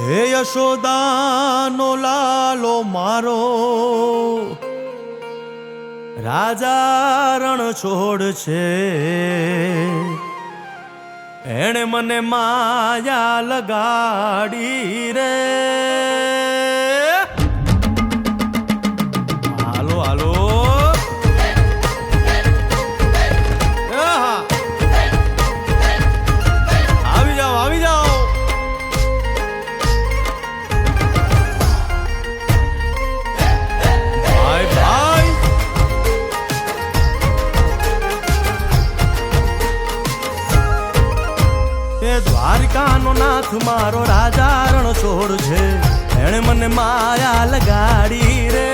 હે યશોદાનો લાલો મારો રાજા રણ છોડ છે, એણે મને માયા લગાડી રે. હાલો હાલો આવી જાઓ આવી જાઓ. ભાઈ ભાઈ એ દ્વારિકાનો નાથ મારો રાજા રણ છોડ છે, એણે મને માયા લગાડી રે.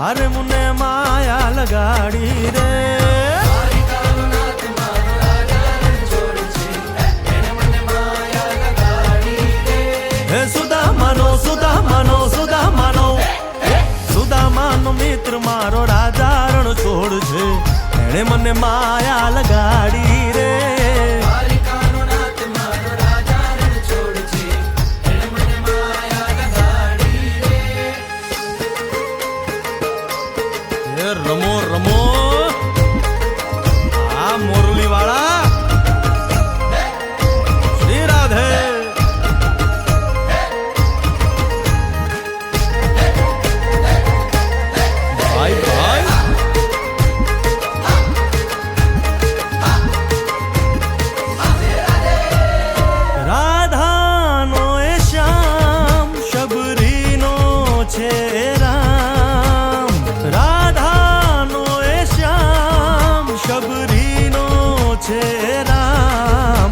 અરે મુને માયા લગાડી રે. હે સુદામાનો સુદામાનો સુદામાનો સુદામાનો મિત્ર મારો રાજા રણ છોડ છે, એણે મને માયા લગાડી રે. રમો રમો આ મોરલી વાળા શ્રી રાધે. ભાઈ ભાઈ રાધાનો એ શ્યામ શબરીનો છે રામ. રાધાનો એ શ્યામ શબરીનો છે રામ.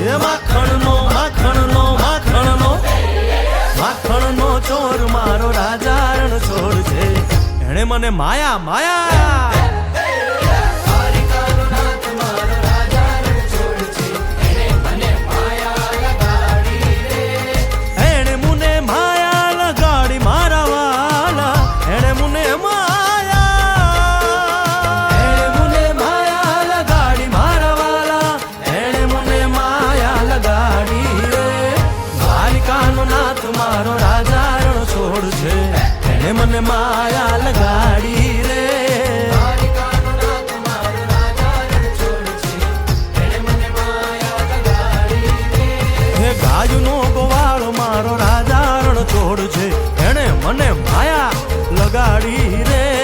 એ માખણનો માખણનો માખણનો માખણનો ચોર મારો રાજા રણ છોડ છે, એણે મને માયા માયા. મારો રાજા રણ છોડ છે, એને મને માયા લગાડી રે. હે ગાયનો ગોવાળ મારો રાજા રણ છોડ છે, એને મને માયા લગાડી રે.